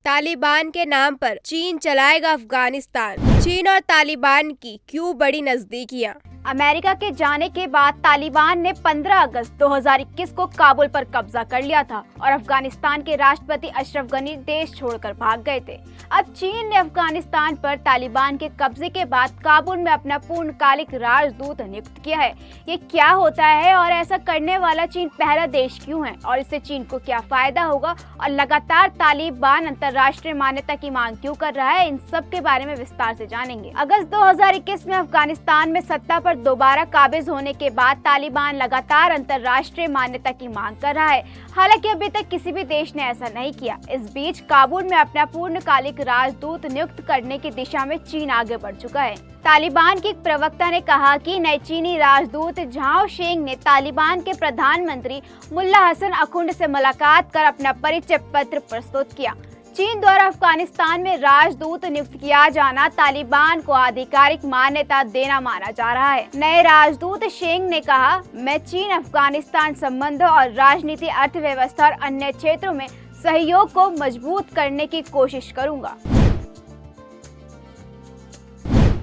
तालिबान के नाम पर चीन चलाएगा अफगानिस्तान। चीन और तालिबान की क्यों बड़ी नजदीकियां? अमेरिका के जाने के बाद तालिबान ने 15 अगस्त 2021 को काबुल पर कब्जा कर लिया था और अफगानिस्तान के राष्ट्रपति अशरफ गनी देश छोड़कर भाग गए थे। अब चीन ने अफगानिस्तान पर तालिबान के कब्जे के बाद काबुल में अपना पूर्णकालिक राजदूत नियुक्त किया है। ये क्या होता है और ऐसा करने वाला चीन पहला देश क्यों है और इससे चीन को क्या फायदा होगा और लगातार तालिबान अंतर्राष्ट्रीय मान्यता की मांग क्यों कर रहा है, इन सब के बारे में विस्तार से जानेंगे। अगस्त 2021 में अफगानिस्तान में सत्ता पर दोबारा काबिज होने के बाद तालिबान लगातार अंतर्राष्ट्रीय मान्यता की मांग कर रहा है। हालांकि अभी तक किसी भी देश ने ऐसा नहीं किया। इस बीच काबुल में अपना पूर्णकालिक राजदूत नियुक्त करने की दिशा में चीन आगे बढ़ चुका है। तालिबान के एक प्रवक्ता ने कहा कि नए चीनी राजदूत झाओ शेंग ने तालिबान के प्रधानमंत्री मुल्ला हसन अखुंड से मुलाकात कर अपना परिचय पत्र प्रस्तुत किया। चीन द्वारा अफगानिस्तान में राजदूत नियुक्त किया जाना तालिबान को आधिकारिक मान्यता देना माना जा रहा है। नए राजदूत शेंग ने कहा, मैं चीन अफगानिस्तान संबंधों और राजनीति, अर्थव्यवस्था और अन्य क्षेत्रों में सहयोग को मजबूत करने की कोशिश करूंगा।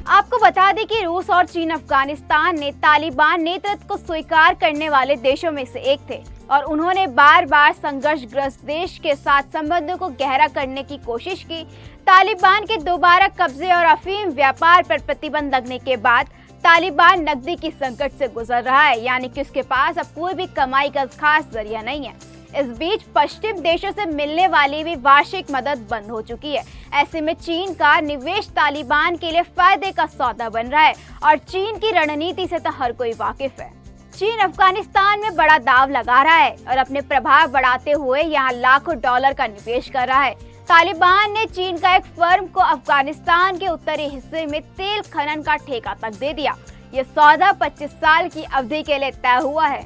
आपको बता दें कि रूस और चीन अफगानिस्तान ने तालिबान नेतृत्व को स्वीकार करने वाले देशों में से एक थे और उन्होंने बार बार संघर्षग्रस्त देश के साथ संबंधों को गहरा करने की कोशिश की। तालिबान के दोबारा कब्जे और अफीम व्यापार पर प्रतिबंध लगने के बाद तालिबान नकदी की संकट से गुजर रहा है, यानी कि उसके पास अब कोई भी कमाई का खास जरिया नहीं है। इस बीच पश्चिम देशों से मिलने वाली भी वार्षिक मदद बंद हो चुकी है। ऐसे में चीन का निवेश तालिबान के लिए फायदे का सौदा बन रहा है और चीन की रणनीति से तो हर कोई वाकिफ है। चीन अफगानिस्तान में बड़ा दांव लगा रहा है और अपने प्रभाव बढ़ाते हुए यहाँ लाखों डॉलर का निवेश कर रहा है। तालिबान ने चीन का एक फर्म को अफगानिस्तान के उत्तरी हिस्से में तेल खनन का ठेका तक दे दिया। ये सौदा 25 साल की अवधि के लिए तय हुआ है।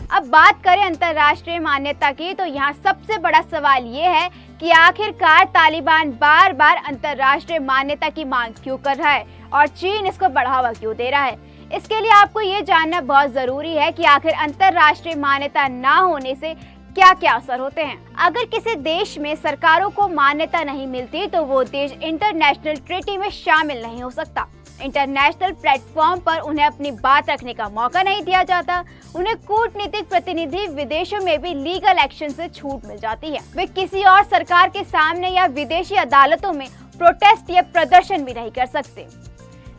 अब बात करें अंतर्राष्ट्रीय मान्यता की, तो यहाँ सबसे बड़ा सवाल ये है कि आखिरकार तालिबान बार बार अंतर्राष्ट्रीय मान्यता की मांग क्यों कर रहा है और चीन इसको बढ़ावा क्यों दे रहा है। इसके लिए आपको ये जानना बहुत जरूरी है कि आखिर अंतर्राष्ट्रीय मान्यता ना होने से क्या क्या असर होते हैं। अगर किसी देश में सरकारों को मान्यता नहीं मिलती तो वो देश इंटरनेशनल ट्रीटी में शामिल नहीं हो सकता। इंटरनेशनल प्लेटफॉर्म पर उन्हें अपनी बात रखने का मौका नहीं दिया जाता। उन्हें कूटनीतिक प्रतिनिधि विदेशों में भी लीगल एक्शन से छूट मिल जाती है। वे किसी और सरकार के सामने या विदेशी अदालतों में प्रोटेस्ट या प्रदर्शन भी नहीं कर सकते।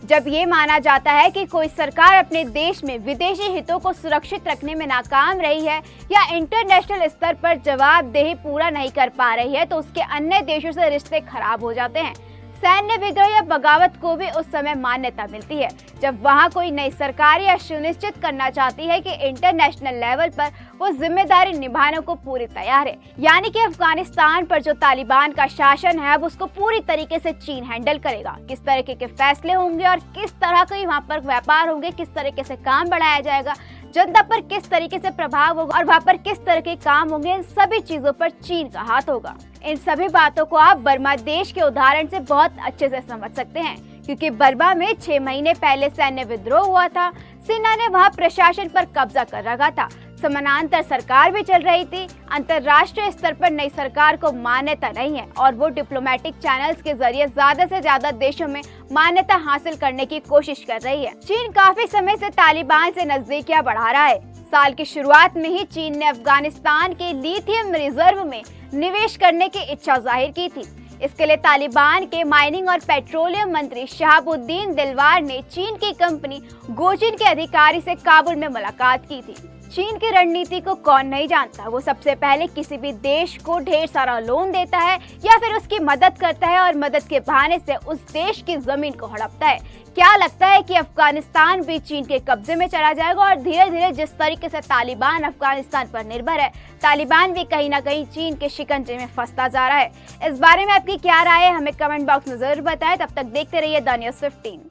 जब ये माना जाता है कि कोई सरकार अपने देश में विदेशी हितों को सुरक्षित रखने में नाकाम रही है या इंटरनेशनल स्तर पर जवाबदेही पूरा नहीं कर पा रही है, तो उसके अन्य देशों से रिश्ते खराब हो जाते हैं। सैन्य विद्रोह या बगावत को भी उस समय मान्यता मिलती है जब वहां कोई नई सरकार यह सुनिश्चित करना चाहती है कि इंटरनेशनल लेवल पर वो जिम्मेदारी निभाने को पूरी तैयार है। यानी कि अफगानिस्तान पर जो तालिबान का शासन है अब उसको पूरी तरीके से चीन हैंडल करेगा। किस तरीके के फैसले होंगे और किस तरह के वहाँ पर व्यापार होंगे, किस तरीके से काम बढ़ाया जाएगा, जनता पर किस तरीके से प्रभाव होगा और वहाँ पर किस तरह के काम होंगे, इन सभी चीजों पर चीन का हाथ होगा। इन सभी बातों को आप बर्मा देश के उदाहरण से बहुत अच्छे से समझ सकते हैं, क्योंकि बर्मा में 6 महीने पहले सैन्य विद्रोह हुआ था। सेना ने वहाँ प्रशासन पर कब्जा कर रखा था। समानांतर सरकार भी चल रही थी। अंतर्राष्ट्रीय स्तर पर नई सरकार को मान्यता नहीं है और वो डिप्लोमेटिक चैनल्स के जरिए ज्यादा से ज्यादा देशों में मान्यता हासिल करने की कोशिश कर रही है। चीन काफी समय से तालिबान से नजदीकियां बढ़ा रहा है। साल की शुरुआत में ही चीन ने अफगानिस्तान के लिथियम रिजर्व में निवेश करने की इच्छा जाहिर की थी। इसके लिए तालिबान के माइनिंग और पेट्रोलियम मंत्री शहाबुद्दीन दिलवार ने चीन की कंपनी गोजिन के अधिकारी से काबुल में मुलाकात की थी। चीन की रणनीति को कौन नहीं जानता। वो सबसे पहले किसी भी देश को ढेर सारा लोन देता है या फिर उसकी मदद करता है और मदद के बहाने से उस देश की जमीन को हड़पता है। क्या लगता है कि अफगानिस्तान भी चीन के कब्जे में चला जाएगा और धीरे धीरे जिस तरीके से तालिबान अफगानिस्तान पर निर्भर है, तालिबान भी कहीं ना कहीं चीन के शिकंजे में फंसता जा रहा है। इस बारे में आपकी क्या राय है, हमें कमेंट बॉक्स में जरूर बताएं। तब तक देखते रहिए द न्यूज़ 15।